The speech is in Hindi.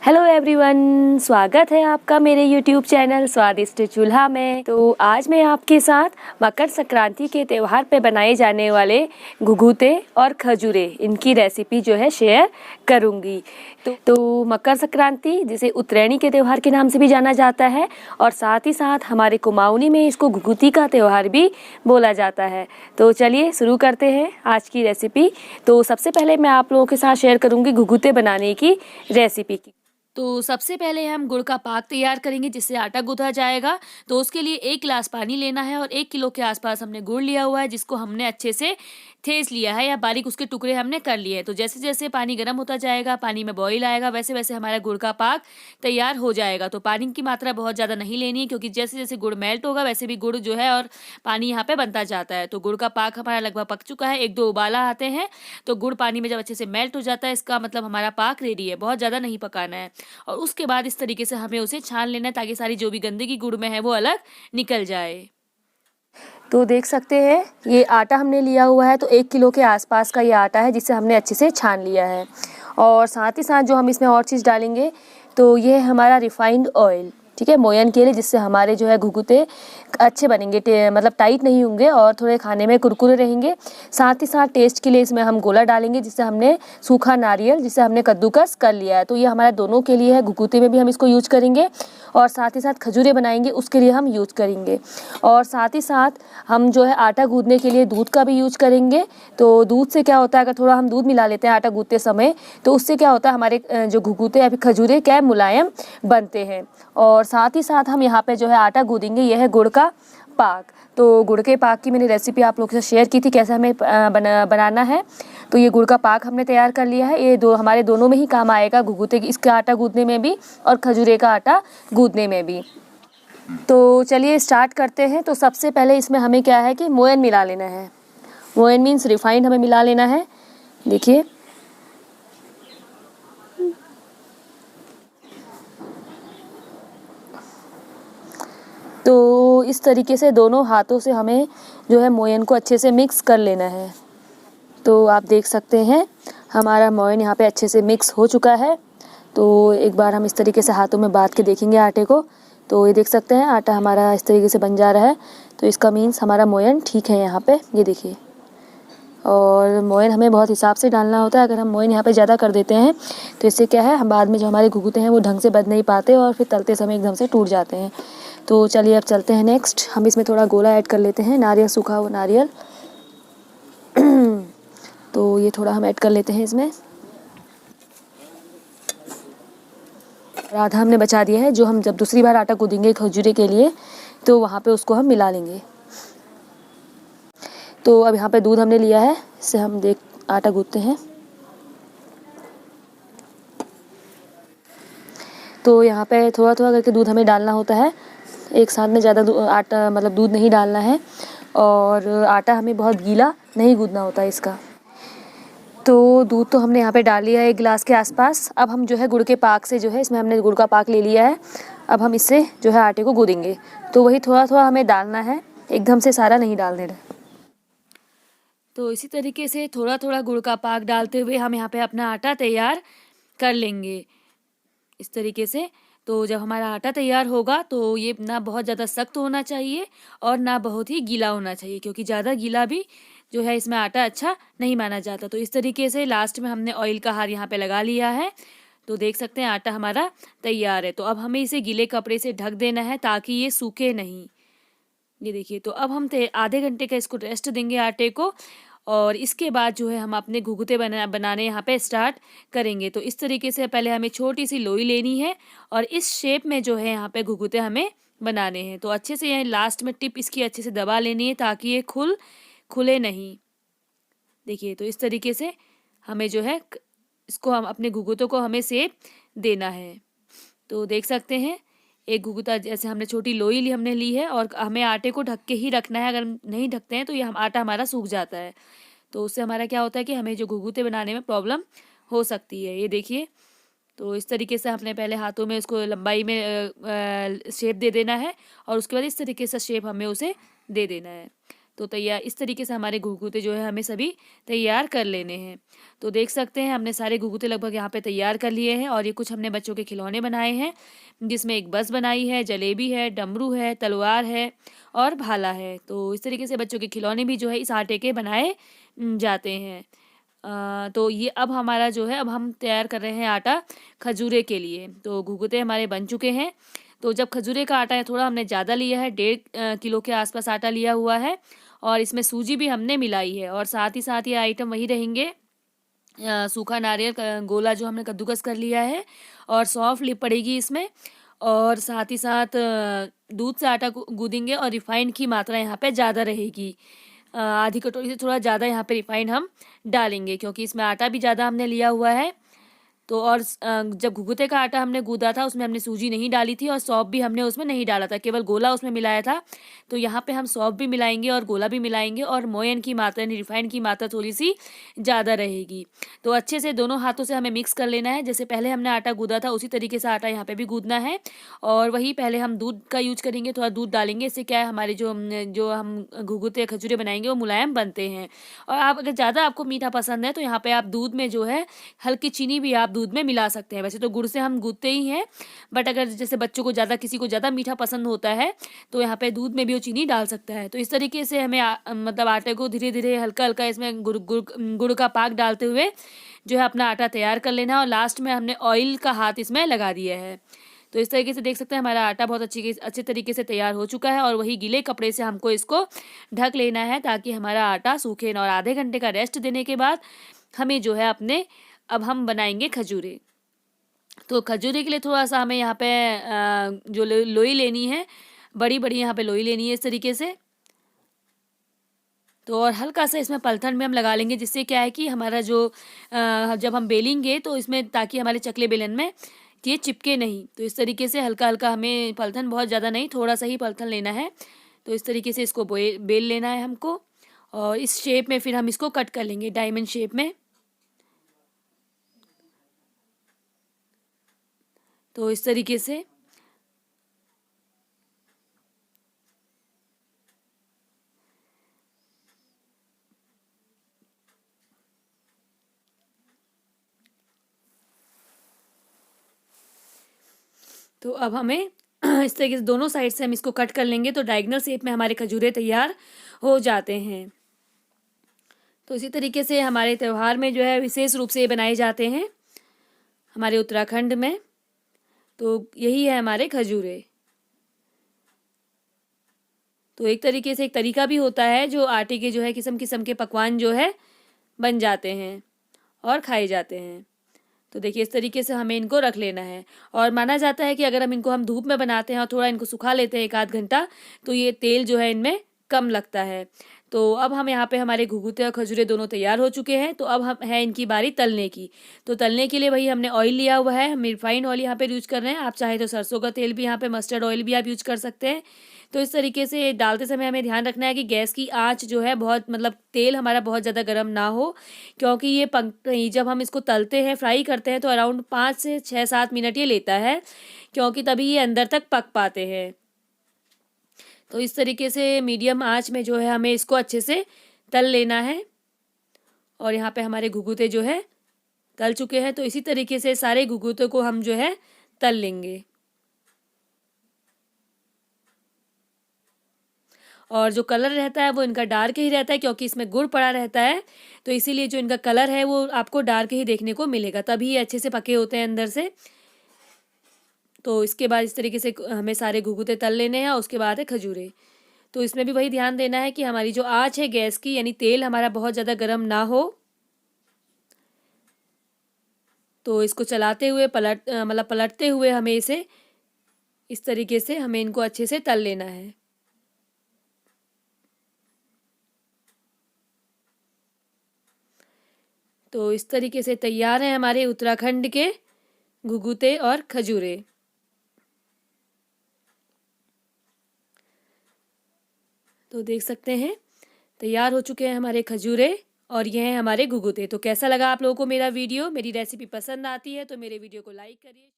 हेलो एवरीवन, स्वागत है आपका मेरे यूट्यूब चैनल स्वादिष्ट चूल्हा में। तो आज मैं आपके साथ मकर संक्रांति के त्यौहार पे बनाए जाने वाले घुघुते और खजूरे इनकी रेसिपी जो है शेयर करूंगी। तो मकर संक्रांति जिसे उत्तरायणी के त्यौहार के नाम से भी जाना जाता है और साथ ही साथ हमारे कुमाऊनी में इसको घुघुती का त्यौहार भी बोला जाता है। तो चलिए शुरू करते हैं आज की रेसिपी। तो सबसे पहले मैं आप लोगों के साथ शेयर करूंगी घुघुते बनाने की रेसिपी की। तो सबसे पहले हम गुड़ का पाक तैयार करेंगे जिससे आटा गूंथा जाएगा। तो उसके लिए 1 गिलास पानी लेना है और 1 किलो के आसपास हमने गुड़ लिया हुआ है जिसको हमने अच्छे से ठेस लिया है या बारीक उसके टुकड़े हमने कर लिए हैं। तो जैसे जैसे पानी गर्म होता जाएगा, पानी में बॉईल आएगा, वैसे वैसे हमारा गुड़ का पाक तैयार हो जाएगा। तो पानी की मात्रा बहुत ज़्यादा नहीं लेनी है क्योंकि जैसे जैसे गुड़ मेल्ट होगा वैसे भी गुड़ जो है और पानी यहाँ पे बनता जाता है। तो गुड़ का पाक हमारा लगभग पक चुका है, 1-2 उबाला आते हैं। तो गुड़ पानी में जब अच्छे से मेल्ट हो जाता है इसका मतलब हमारा पाक रेडी है, बहुत ज़्यादा नहीं पकाना है। और उसके बाद इस तरीके से हमें उसे छान लेना है ताकि सारी जो भी गंदगी गुड़ में है वो अलग निकल जाए। तो देख सकते हैं ये आटा हमने लिया हुआ है, तो 1 किलो के आसपास का ये आटा है जिसे हमने अच्छे से छान लिया है। और साथ ही साथ जो हम इसमें और चीज़ डालेंगे तो ये है हमारा रिफाइंड ऑयल, ठीक है, मोयन के लिए, जिससे हमारे जो है घुघुते अच्छे बनेंगे, मतलब टाइट नहीं होंगे और थोड़े खाने में कुरकुरे रहेंगे। साथ ही साथ टेस्ट के लिए इसमें हम गोला डालेंगे जिससे हमने सूखा नारियल जिसे हमने कद्दूकस कर लिया है। तो ये हमारा दोनों के लिए है, घुघुते में भी हम इसको यूज करेंगे और साथ ही साथ खजूरे बनाएंगे उसके लिए हम यूज करेंगे। और साथ ही साथ हम जो है आटा गूंदने के लिए दूध का भी यूज करेंगे। तो दूध से क्या होता है, अगर थोड़ा हम दूध मिला लेते हैं आटा गूंदते समय तो उससे क्या होता है हमारे जो घुघुते या फिर खजूरे क्या है मुलायम बनते हैं। और साथ ही साथ हम यहाँ पे जो है आटा गूंदेंगे, यह है गुड़ का पाक। तो गुड़ के पाक की मैंने रेसिपी आप लोगों के साथ शेयर की थी कैसे हमें बनाना है। तो ये गुड़ का पाक हमने तैयार कर लिया है, ये हमारे दोनों में ही काम आएगा, घुघुते इसका आटा गूंदने में भी और खजूरे का आटा गूंदने में भी। तो चलिए स्टार्ट करते हैं। तो सबसे पहले इसमें हमें क्या है कि मोयन मिला लेना है। मोयन मीन्स रिफाइंड हमें मिला लेना है। देखिए तो इस तरीके से दोनों हाथों से हमें जो है मोयन को अच्छे से मिक्स कर लेना है। तो आप देख सकते हैं हमारा मोयन यहाँ पे अच्छे से मिक्स हो चुका है। तो एक बार हम इस तरीके से हाथों में बांध के देखेंगे आटे को। तो ये देख सकते हैं आटा हमारा इस तरीके से बन जा रहा है। तो इसका मीन्स हमारा मोयन ठीक है यहाँ पे, ये देखिए। और मोयन हमें बहुत हिसाब से डालना होता है, अगर हम मोयन यहाँ पे ज़्यादा कर देते हैं तो इससे क्या है हम बाद में जो हमारे घुघुते हैं वो ढंग से बन नहीं पाते और फिर तलते समय एकदम से टूट जाते हैं। तो चलिए अब चलते हैं नेक्स्ट। हम इसमें थोड़ा गोला ऐड कर लेते हैं, नारियल, सूखा हुआ नारियल। तो ये थोड़ा हम ऐड कर लेते हैं इसमें। आधा हमने बचा दिया है, जो हम जब दूसरी बार आटा गूंदेंगे खजूरे के लिए तो वहाँ पे उसको हम मिला लेंगे। तो अब यहाँ पे दूध हमने लिया है, इससे हम आटा गूंथते हैं। तो यहाँ पे थोड़ा थोड़ा करके दूध हमें डालना होता है, एक साथ में ज़्यादा आटा मतलब दूध नहीं डालना है। और आटा हमें बहुत गीला नहीं गूंदना होता है इसका। तो दूध तो हमने यहाँ पे डाल लिया है 1 गिलास के आसपास। अब हम जो है गुड़ के पाक से जो है इसमें हमने गुड़ का पाक ले लिया है। अब हम इससे जो है आटे को गूंदेंगे। तो वही थोड़ा थोड़ा हमें डालना है, एकदम से सारा नहीं डाल देना। तो इसी तरीके से थोड़ा थोड़ा गुड़ का पाक डालते हुए हम यहाँ पे अपना आटा तैयार कर लेंगे इस तरीके से। तो जब हमारा आटा तैयार होगा तो ये ना बहुत ज़्यादा सख्त होना चाहिए और ना बहुत ही गीला होना चाहिए, क्योंकि ज़्यादा गीला भी जो है इसमें आटा अच्छा नहीं माना जाता। तो इस तरीके से लास्ट में हमने ऑयल का हार यहाँ पे लगा लिया है। तो देख सकते हैं आटा हमारा तैयार है। तो अब हमें इसे गीले कपड़े से ढक देना है ताकि ये सूखे नहीं। ये देखिए, तो अब हम आधे घंटे का इसको रेस्ट देंगे आटे को और इसके बाद जो है हम अपने घुघुते बनाने यहाँ पे स्टार्ट करेंगे। तो इस तरीके से पहले हमें छोटी सी लोई लेनी है और इस शेप में जो है यहाँ पे घुघुते हमें बनाने हैं। तो अच्छे से यहाँ लास्ट में टिप इसकी अच्छे से दबा लेनी है ताकि ये खुले नहीं। देखिए, तो इस तरीके से हमें जो है इसको हम अपने घुघुतों को हमें शेप देना है। तो देख सकते हैं एक घुघुता जैसे हमने छोटी लोई हमने ली है और हमें आटे को ढक के ही रखना है, अगर नहीं ढकते हैं तो ये आटा हमारा सूख जाता है। तो उससे हमारा क्या होता है कि हमें जो घुघुते बनाने में प्रॉब्लम हो सकती है। ये देखिए, तो इस तरीके से अपने पहले हाथों में उसको लंबाई में शेप दे देना है और उसके बाद इस तरीके से शेप हमें उसे दे देना है। तो तैयार इस तरीके से हमारे घुघुते जो है हमें सभी तैयार कर लेने हैं। तो देख सकते हैं हमने सारे घुघुते लगभग यहाँ पे तैयार कर लिए हैं। और ये कुछ हमने बच्चों के खिलौने बनाए हैं, जिसमें एक बस बनाई है, जलेबी है, डमरू है, तलवार है और भाला है। तो इस तरीके से बच्चों के खिलौने भी जो है इस आटे के बनाए जाते हैं। तो ये अब हमारा जो है, अब हम तैयार कर रहे हैं आटा खजूरे के लिए। तो घुघुते हमारे बन चुके हैं। तो जब खजूरे का आटा है थोड़ा हमने ज़्यादा लिया है, 1.5 किलो के आसपास आटा लिया हुआ है। और इसमें सूजी भी हमने मिलाई है। और साथ ही साथ ये आइटम वही रहेंगे, सूखा नारियल गोला जो हमने कद्दूकस कर लिया है, और सौंफ ली पड़ेगी इसमें। और साथ ही साथ दूध से आटा गूंदेंगे और रिफाइंड की मात्रा यहाँ पे ज़्यादा रहेगी। आधी कटोरी से थोड़ा ज़्यादा यहाँ पे रिफाइंड हम डालेंगे, क्योंकि इसमें आटा भी ज़्यादा हमने लिया हुआ है। तो और जब घुघुते का आटा हमने गूंदा था उसमें हमने सूजी नहीं डाली थी और सौंफ भी हमने उसमें नहीं डाला था, केवल गोला उसमें मिलाया था। तो यहाँ पे हम सौंफ भी मिलाएंगे और गोला भी मिलाएंगे, और मोयन की मात्रा यानी रिफाइंड की मात्रा थोड़ी सी ज़्यादा रहेगी। तो अच्छे से दोनों हाथों से हमें मिक्स कर लेना है। जैसे पहले हमने आटा गूंदा था उसी तरीके से आटा यहाँ पे भी गूंदना है। और वही पहले हम दूध का यूज करेंगे, थोड़ा दूध डालेंगे। इससे क्या है, हमारे जो जो हम घुघुते खजूरे बनाएंगे वो मुलायम बनते हैं। और आप अगर ज़्यादा आपको मीठा पसंद है तो यहाँ पे आप दूध में जो है हल्की चीनी भी आप दूध में मिला सकते हैं। वैसे तो गुड़ से हम गूंथते ही हैं, बट अगर जैसे बच्चों को ज़्यादा, किसी को ज़्यादा मीठा पसंद होता है तो यहाँ पे दूध में भी वो चीनी डाल सकता है। तो इस तरीके से हमें मतलब आटे को धीरे धीरे हल्का हल्का इसमें गुड़ गुड़ गुड़ का पाक डालते हुए जो है अपना आटा तैयार कर लेना है। और लास्ट में हमने ऑयल का हाथ इसमें लगा दिया है। तो इस तरीके से देख सकते हैं हमारा आटा बहुत अच्छे तरीके से तैयार हो चुका है। और वही गीले कपड़े से हमको इसको ढक लेना है, ताकि हमारा आटा सूखे ना। और आधे घंटे का रेस्ट देने के बाद हमें जो है अब हम बनाएंगे खजूरे। तो खजूरे के लिए थोड़ा सा हमें यहाँ पे जो लोई लेनी है, बड़ी बड़ी यहाँ पे लोई लेनी है इस तरीके से। तो और हल्का सा इसमें पलथन में हम लगा लेंगे, जिससे क्या है कि हमारा जो जब हम बेलेंगे तो इसमें, ताकि हमारे चकले बेलन में ये चिपके नहीं। तो इस तरीके से हल्का हल्का हमें पलथन, बहुत ज़्यादा नहीं, थोड़ा सा ही पलथन लेना है। तो इस तरीके से इसको बेल लेना है हमको। और इस शेप में फिर हम इसको कट कर लेंगे, डायमंड शेप में। तो इस तरीके से तो अब हमें इस तरीके से दोनों साइड से हम इसको कट कर लेंगे, तो डायगोनल शेप में हमारे खजूरे तैयार हो जाते हैं। तो इसी तरीके से हमारे त्यौहार में जो है विशेष रूप से ये बनाए जाते हैं हमारे उत्तराखंड में। तो यही है हमारे खजूरे। तो एक तरीके से एक तरीका भी होता है जो आटे के जो है किस्म किस्म के पकवान जो है बन जाते हैं और खाए जाते हैं। तो देखिए इस तरीके से हमें इनको रख लेना है। और माना जाता है कि अगर हम धूप में बनाते हैं और थोड़ा इनको सुखा लेते हैं 1 आध घंटा, तो ये तेल जो है इनमें कम लगता है। तो अब हम यहाँ पे हमारे घुघुते और खजूरे दोनों तैयार हो चुके हैं। तो अब हम है इनकी बारी तलने की। तो तलने के लिए वही हमने ऑयल लिया हुआ है, हम रिफाइंड ऑयल यहाँ पे यूज कर रहे हैं। आप चाहे तो सरसों का तेल भी, यहाँ पे मस्टर्ड ऑयल भी आप यूज कर सकते हैं। तो इस तरीके से डालते समय हमें ध्यान रखना है कि गैस की आंच जो है बहुत, मतलब तेल हमारा बहुत ज़्यादा गर्म ना हो, क्योंकि ये जब हम इसको तलते हैं, फ्राई करते हैं, तो अराउंड 5 से 6-7 मिनट ये लेता है, क्योंकि तभी ये अंदर तक पक पाते हैं। तो इस तरीके से मीडियम आंच में जो है हमें इसको अच्छे से तल लेना है। और यहाँ पे हमारे घुघुते जो है तल चुके हैं। तो इसी तरीके से सारे घुघुते को हम जो है तल लेंगे। और जो कलर रहता है वो इनका डार्क ही रहता है, क्योंकि इसमें गुड़ पड़ा रहता है। तो इसीलिए जो इनका कलर है वो आपको डार्क ही देखने को मिलेगा, तभी ये अच्छे से पके होते हैं अंदर से। तो इसके बाद इस तरीके से हमें सारे घुघुते तल लेने हैं। और उसके बाद है खजूरे। तो इसमें भी वही ध्यान देना है कि हमारी जो आँच है गैस की, यानी तेल हमारा बहुत ज़्यादा गर्म ना हो। तो इसको चलाते हुए पलटते हुए हमें इसे इस तरीके से हमें इनको अच्छे से तल लेना है। तो इस तरीके से तैयार हैं हमारे उत्तराखंड के घुघुते और खजूरे। तो देख सकते हैं तैयार हो चुके हैं हमारे खजूरे और ये हैं हमारे घुघुते। तो कैसा लगा आप लोगों को मेरा वीडियो? मेरी रेसिपी पसंद आती है तो मेरे वीडियो को लाइक करिए।